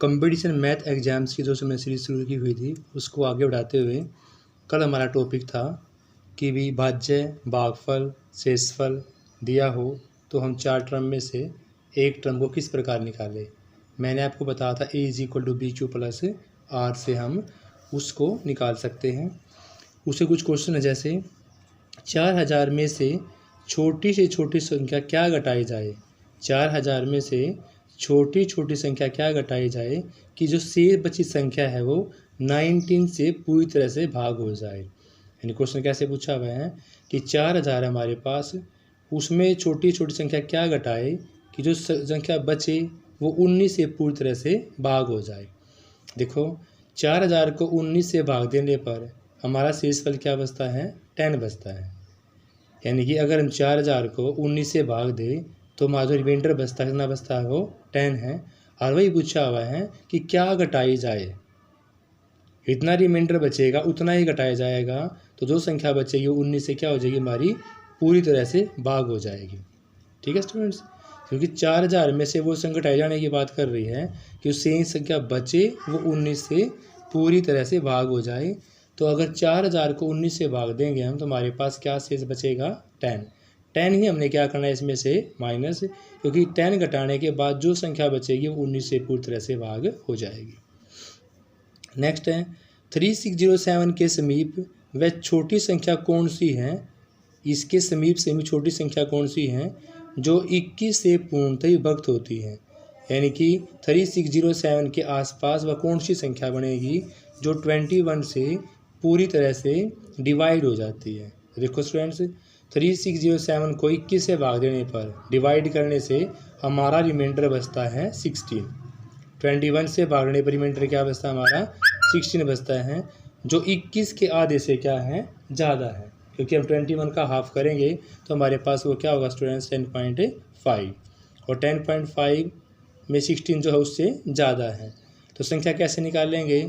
Competition math exams की जो हमने सीरीज शुरू की हुई थी उसको आगे बढ़ाते हुए कल हमारा टॉपिक था कि विभाज्य, भागफल, शेषफल दिया हो तो हम 4 टर्म में से एक टर्म को किस प्रकार निकालें। मैंने आपको बताया था a = bq प्लस r से हम उसको निकाल सकते हैं। उससे कुछ क्वेश्चन है जैसे 4000 में से छोटी से छोटी संख्या क्या घटाई जाए। 4000 में से छोटी छोटी संख्या क्या घटाई जाए कि जो शेष बची संख्या है वो 19 से पूरी तरह से भाग हो जाए। यानी क्वेश्चन कैसे पूछा हुआ है कि 4000 हमारे पास, उसमें छोटी छोटी संख्या क्या घटाए कि जो संख्या बचे वो 19 से पूरी तरह से भाग हो जाए। देखो 4000 को 19 से भाग देने पर हमारा शेषफल क्या बचता है, 10 बचता है। यानी कि अगर हम 4000 को 19 से भाग दें तो हमारा जो रिमाइंडर बचता है, कितना बचता है, वो 10 है। और वही पूछा हुआ है कि क्या घटाई जाए, इतना रिमाइंडर बचेगा उतना ही घटाया जाएगा। तो जो संख्या बचेगी वो 19 से क्या हो जाएगी, हमारी पूरी तरह से भाग हो जाएगी। ठीक है स्टूडेंट्स, क्योंकि 4000 में से वो संख्या घटाए जाने की बात कर रही है कि शेष संख्या बचे वो 19 से पूरी तरह से भाग हो जाए। तो अगर 4000 को 19 से भाग देंगे हम तो हमारे पास क्या शेष बचेगा, 10 ही हमने क्या करना है इसमें से माइनस, क्योंकि 10 घटाने के बाद जो संख्या बचेगी वो 19 से पूरी तरह से भाग हो जाएगी। नेक्स्ट है 3607 के समीप वह छोटी संख्या कौन सी है, इसके समीप से छोटी संख्या कौन सी है जो 21 से पूर्णतः विभक्त होती है। यानी कि 3607 के आसपास वह कौन सी संख्या बनेगी जो 21 से पूरी तरह से डिवाइड हो जाती है। देखो स्टूडेंट्स, 3607 को 21 से भाग देने पर डिवाइड करने से हमारा रिमाइंडर बचता है 16। 21 से भागने पर रिमाइंडर क्या बचता है, हमारा 16 बचता है, जो 21 के आधे से क्या है, ज़्यादा है। क्योंकि हम 21 का हाफ करेंगे तो हमारे पास वो क्या होगा स्टूडेंट्स, 10.5, और 10.5 में 16 जो है उससे ज़्यादा है। तो संख्या कैसे निकालेंगे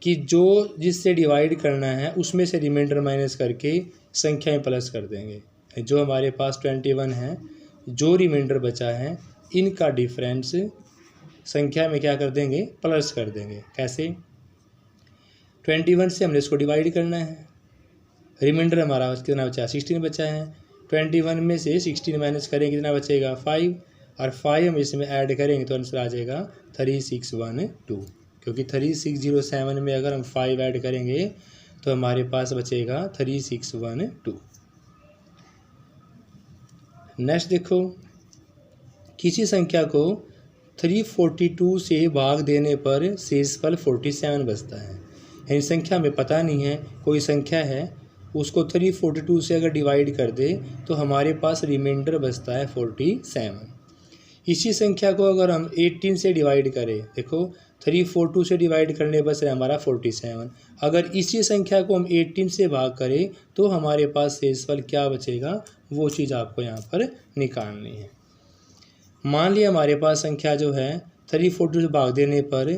कि जो जिससे डिवाइड करना है उसमें से रिमाइंडर माइनस करके संख्या में प्लस कर देंगे। जो हमारे पास 21 है, जो रिमाइंडर बचा है, इनका डिफरेंस संख्या में क्या कर देंगे, प्लस कर देंगे। कैसे, 21 से हमने इसको डिवाइड करना है, रिमाइंडर हमारा कितना बचा, 16 बचा है। 21 में से 16 माइनस करेंगे कितना बचेगा, 5, और 5 हम इसमें ऐड करेंगे तो आंसर आ जाएगा 3612। क्योंकि 3607 में अगर हम 5 ऐड करेंगे तो हमारे पास बचेगा 3612। नेक्स्ट देखो, किसी संख्या को 342 से भाग देने पर शेषफल 47 बचता है। यानी संख्या में पता नहीं है, कोई संख्या है उसको 342 से अगर डिवाइड कर दे तो हमारे पास रिमाइंडर बचता है 47। इसी संख्या को अगर हम 18 से डिवाइड करें, देखो 342 से डिवाइड करने बच रहा है हमारा 47। अगर इसी संख्या को हम 18 से भाग करें तो हमारे पास शेषफल क्या बचेगा, वो चीज़ आपको यहाँ पर निकालनी है। मान लिया हमारे पास संख्या जो है 342 से भाग देने पर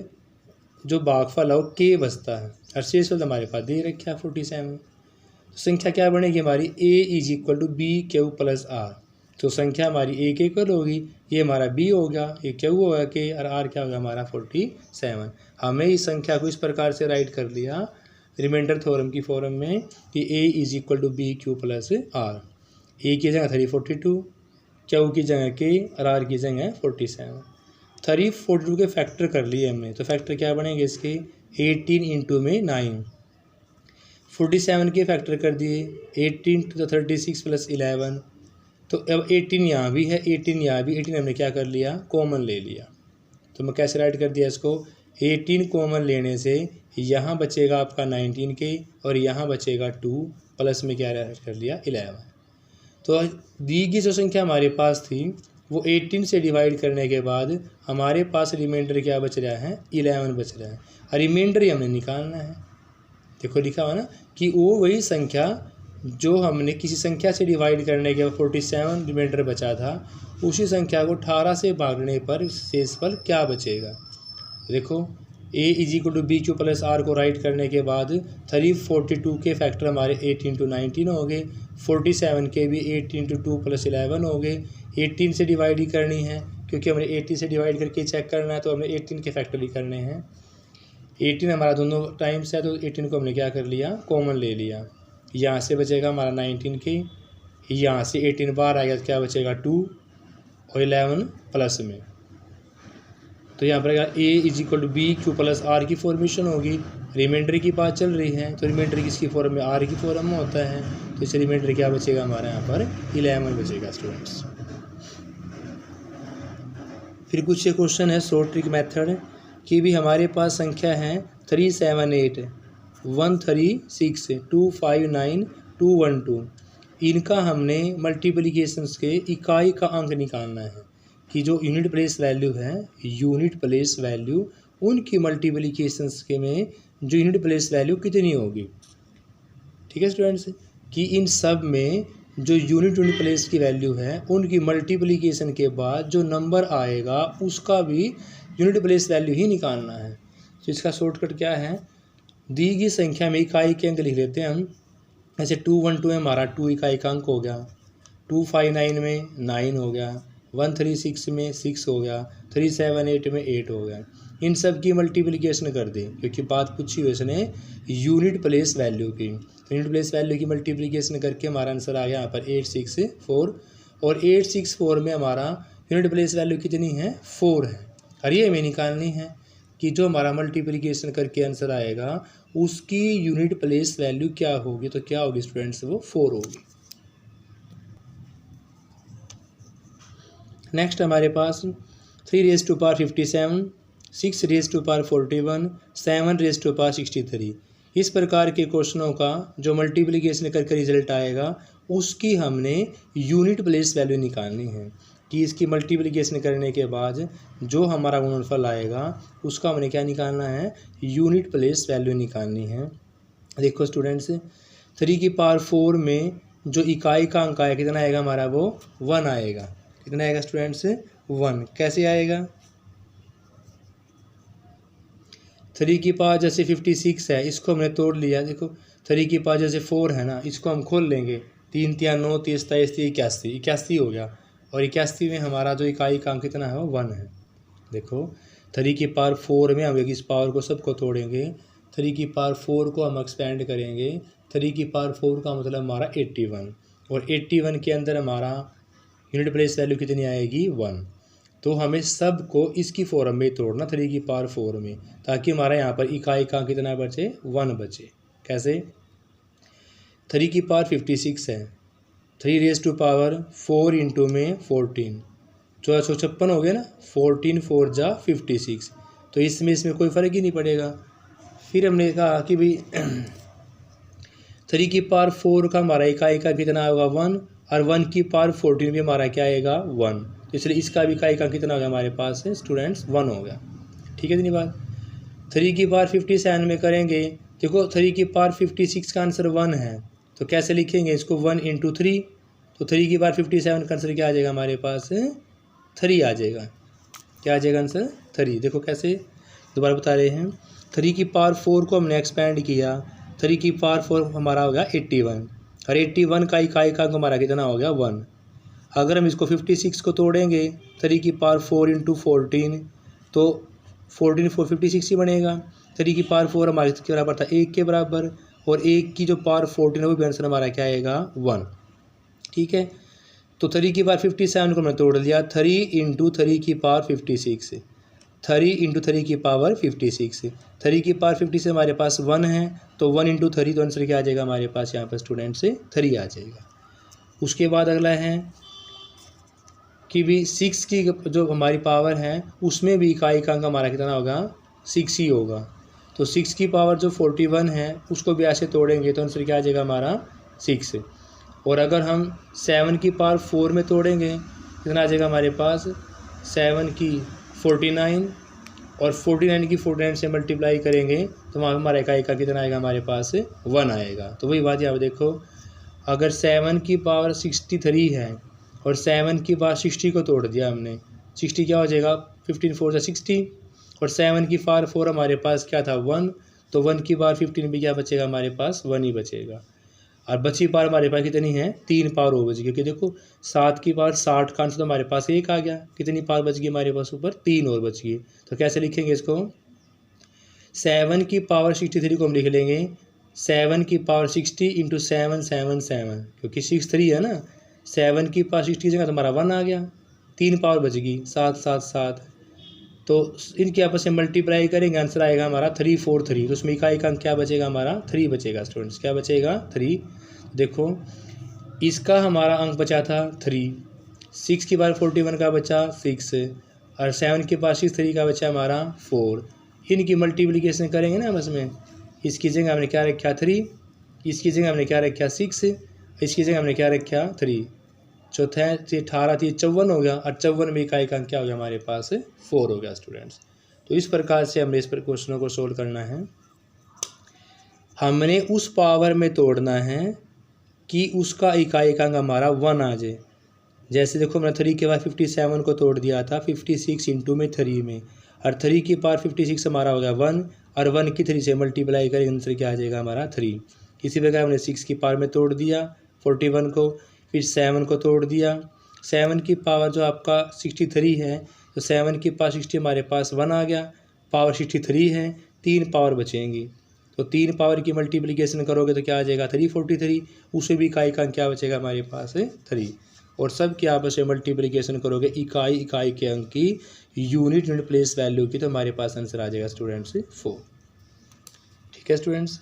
जो भागफल है वो k बचता है, और शेषफल हमारे पास दे रखा है 47। तो संख्या क्या बनेगी हमारी, a = bq प्लस r। तो संख्या हमारी a के इक्वल होगी, ये हमारा b होगा, ये q होगा k, और r क्या होगा हमारा 47। हमने इस संख्या को इस प्रकार से राइट कर लिया रिमाइंडर थ्योरम की फॉर्म में कि a = bq plus r। a की जगह 342, q की जगह k, और r की जगह 47। 342 के फैक्टर कर लिए हमने, तो फैक्टर क्या बनेंगे इसके, 18 × में 9। 47 के फैक्टर कर दिए, 18 × 36 + 11। तो अब 18 यहाँ भी है, 18 यहाँ भी, 18 हमने क्या कर लिया, कॉमन ले लिया। तो मैं कैसे राइट कर दिया इसको, 18 कॉमन लेने से यहाँ बचेगा आपका 19 के, और यहाँ बचेगा 2, प्लस में क्या कर लिया 11। तो दी गई जो संख्या हमारे पास थी वो 18 से डिवाइड करने के बाद हमारे पास रिमाइंडर क्या बच रहा है, 11 बच रहा है, और रिमाइंडर ही हमने निकालना है। देखो लिखा हुआ ना कि वो वही संख्या जो हमने किसी संख्या से डिवाइड करने के बाद 47 रिमाइंडर बचा था, उसी संख्या को 18 से भागने पर शेषफल क्या बचेगा। देखो a = bq प्लस r को राइट करने के बाद 342 के फैक्टर हमारे 8 × 19 हो गए, 47 के भी 8 × 2 + 11 हो गए। 18 से डिवाइड ही करनी है, क्योंकि हमें 80 से डिवाइड करके चेक करना है, तो हमें 18 के फैक्टर भी करने हैं। 18 हमारा दोनों टाइम्स है, तो 18 को हमने क्या कर लिया, कॉमन ले लिया। यहाँ से बचेगा हमारा 19 की, यहाँ से 18 बाहर आएगा तो क्या बचेगा 2 और 11 प्लस में। तो यहाँ पर a is equal to b q plus r की फॉर्मेशन होगी। रिमाइंडर की बात चल रही है, तो रिमाइंडर किसकी फॉर्म में, आर की फॉर्म में होता है। तो इसे रिमाइंडर क्या बचेगा हमारे यहाँ पर 11 बचेगा स्टूडेंट्स। फिर कुछ ये क्वेश्चन है शॉर्ट ट्रिक मेथड कि भी हमारे पास संख्या है 378 136 259 212। इनका हमने मल्टीप्लिकेशंस के इकाई का अंक निकालना है कि जो यूनिट प्लेस वैल्यू है, यूनिट प्लेस वैल्यू उनकी मल्टीप्लिकेशंस के में जो यूनिट प्लेस वैल्यू कितनी होगी। ठीक है स्टूडेंट्स, कि इन सब में जो यूनिट प्लेस की वैल्यू है उनकी मल्टीप्लिकेशन के बाद जो नंबर आएगा उसका भी यूनिट प्लेस वैल्यू ही निकालना है। तो इसका शॉर्टकट क्या है, दी गई संख्या में इकाई के अंक लिख लेते हैं हम। ऐसे 212 में हमारा 2 इकाई का अंक हो गया, 259 में 9 हो गया, 136 में 6 हो गया, 378 में 8 हो गया। इन सब की मल्टीप्लिकेशन कर दें क्योंकि बात पूछी हुई उसने यूनिट प्लेस वैल्यू की। तो यूनिट प्लेस वैल्यू की मल्टीप्लिकेशन करके हमारा आंसर आ गया यहाँ पर 864, और 864 में हमारा यूनिट प्लेस वैल्यू कितनी है, 4 है। और ये हमें निकालनी है कि जो हमारा मल्टीप्लिकेशन करके आंसर आएगा उसकी यूनिट प्लेस वैल्यू क्या होगी। तो क्या होगी स्टूडेंट्स, वो 4 होगी। नेक्स्ट हमारे पास 3⁻57, 6⁻41, 7⁻63। इस प्रकार के क्वेश्चनों का जो मल्टीप्लिकेशन करके रिजल्ट आएगा उसकी हमने यूनिट प्लेस वैल्यू निकालनी है कि इसकी मल्टीप्लिकेशन करने के बाद जो हमारा गुणनफल आएगा उसका हमने क्या निकालना है, यूनिट प्लेस वैल्यू निकालनी है। देखो स्टूडेंट्स, 3⁴ में जो इकाई का अंक आएगा कितना आएगा हमारा, वो 1 आएगा। कितना आएगा स्टूडेंट्स, 1। कैसे आएगा, 3⁻, जैसे 56 है इसको हमने तोड़ लिया। देखो 3⁻, जैसे 4 है ना, इसको हम खोल लेंगे, 3 × 9 = 81, 81 हो गया। और 81 में हमारा जो इकाई का अंक कितना है, वो 1 है। देखो 3⁻4 में हम इस पावर को सबको तोड़ेंगे, 3⁻4 को हम एक्सपेंड करेंगे, 3⁻4 का मतलब हमारा 81, और 81 के अंदर हमारा यूनिट प्लेस वैल्यू कितनी आएगी, 1। तो हमें सब को इसकी फॉर्म में तोड़ना 3⁻4 में, ताकि हमारा यहाँ पर इकाई का कितना बचे, 1 बचे। कैसे, 3⁻56 है, 3⁴ इंटू में 14, 1456 हो गया ना, 14 4 जा 56। तो इसमें कोई फ़र्क ही नहीं पड़ेगा। फिर हमने कहा कि भाई 3⁻4 का हमारा इकाई का कितना होगा, 1, और 1⁻14 भी हमारा क्या आएगा, 1। तो इसलिए इसका भी इकाई का कितना होगा हमारे पास है स्टूडेंट्स, 1 हो गया। ठीक है इतनी बात। 3⁻57 में करेंगे, देखो 3⁻56 का आंसर 1 है, तो कैसे लिखेंगे इसको, 1 × 3। तो 3⁻57 का आंसर क्या आ जाएगा हमारे पास, 3 आ जाएगा। क्या आ जाएगा आंसर, 3। देखो कैसे, दोबारा बता रहे हैं, 3⁻4 को हमने एक्सपेंड किया, 3⁻4 हमारा हो गया 81, और 81 का इकाई का हमारा कितना हो गया, 1। अगर हम इसको 56 को तोड़ेंगे 3⁻4 × 14, तो 14 4 56 ही बनेगा। 3⁻4 हमारे के बराबर था 1 के बराबर, और 1 की जो पावर 14 है वो भी आंसर हमारा क्या आएगा, 1। ठीक है, तो 3⁻57 को हमने तोड़ लिया, 3 × 3⁻56, 3 × 3⁻56, 3⁻56 हमारे पास 1 है, तो 1 × 3, तो आंसर क्या आ जाएगा हमारे पास यहाँ पर स्टूडेंट से 3 आ जाएगा। उसके बाद अगला है कि भी 6 की जो हमारी पावर है उसमें भी इकाई का अंक हमारा कितना होगा, 6 ही होगा। तो 6 की पावर जो 41 है उसको भी ऐसे तोड़ेंगे तो आंसर क्या आ जाएगा हमारा, 6। और अगर हम 7 की पावर 4 में तोड़ेंगे कितना आ जाएगा हमारे पास, 7 की 49, और 49 की 49 से मल्टीप्लाई करेंगे तो वहाँ हमारा इकाई का कितना आएगा हमारे पास, 1 आएगा। तो वही बात यहाँ पर देखो, अगर 7 की पावर 63 है और 7 की पावर 60 को तोड़ दिया हमने, 60 क्या हो जाएगा, 15 4 जा 60, और 7 की पावर 4 हमारे पास क्या था, 1, तो 1 की पावर 15 भी क्या बचेगा हमारे पास, 1 ही बचेगा। और बची पावर हमारे पास कितनी है, 3 पावर और बची, क्योंकि देखो 7 की पावर 60 का आंसर तो हमारे पास 1 आ गया, कितनी पावर बच गई हमारे पास ऊपर, 3 और बच गई। तो कैसे लिखेंगे इसको, 7 की पावर 63 को हम लिख लेंगे 7 की पावर 60 इंटू 777, क्योंकि 63 है ना, 7 की पावर 60 जगह तो हमारा 1 आ गया, 3 पावर बच गई 7 7 7। तो इनके आपस में मल्टीप्लाई करेंगे, आंसर आएगा हमारा 343। तो उसमें इकाई का अंक क्या बचेगा हमारा, 3 बचेगा स्टूडेंट्स, क्या बचेगा 3। देखो इसका हमारा अंक बचा था 3, 6 की पावर 41 का बचा 6, और 7 की पावर 63 का बचा हमारा 4। इनकी मल्टीप्लिकेशन करेंगे ना आपस में, इसकी जगह हमने क्या रखा 3, इसकी जगह हमने क्या रखा 6, इसकी जगह हमने क्या रखा 3, चौथा 18 थी 54 हो गया, और 54 में इकाई का अंक क्या हो गया हमारे पास 4 हो गया स्टूडेंट्स। तो इस प्रकार से हमने इस पर क्वेश्चनों को सोल्व करना है। हमने उस पावर में तोड़ना है कि उसका इकाई का अंक हमारा 1 आ जाए। जैसे देखो हमने 3 के बाद 57 को तोड़ दिया था 56 इंटू में 3 में, और 3 की पावर 56 हमारा हो गया 1, और 1 की 3 से मल्टीप्लाई करेंगे आंसर क्या आ जाएगा हमारा 3। इसी प्रकार हमने 6 की पावर में तोड़ दिया 41 को, फिर 7 को तोड़ दिया, 7 की पावर जो आपका 63 है, तो 7 की पावर 60 हमारे पास 1 आ गया, पावर 63 है, 3 पावर बचेंगी, तो 3 पावर की मल्टीप्लिकेशन करोगे तो क्या आ जाएगा 343, उसे भी इकाई का क्या बचेगा हमारे पास 3, और सब की आपस में मल्टीप्लिकेशन करोगे इकाई के अंक की यूनिट प्लेस वैल्यू की, तो हमारे पास आंसर आ जाएगा स्टूडेंट्स 4। ठीक है स्टूडेंट्स,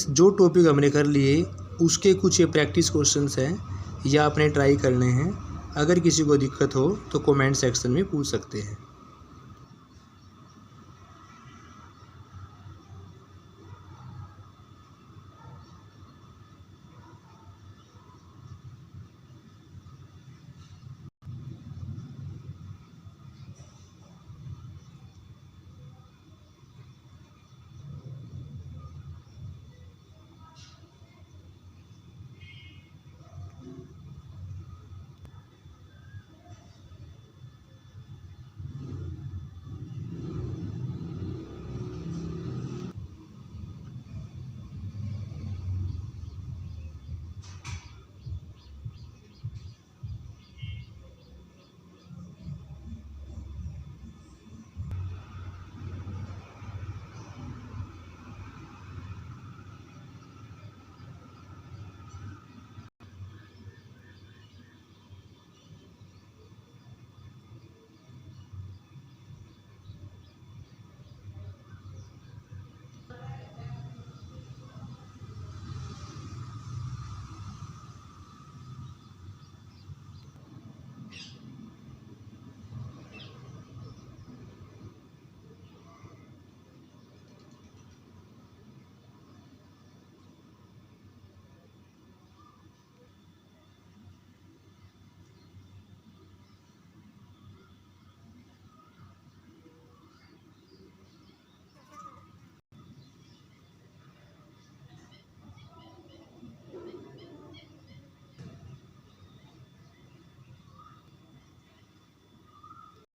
जो टॉपिक हमने कर लिए उसके कुछ ये प्रैक्टिस क्वेश्चंस हैं या आपने ट्राई करने हैं। अगर किसी को दिक्कत हो तो कमेंट सेक्शन में पूछ सकते हैं।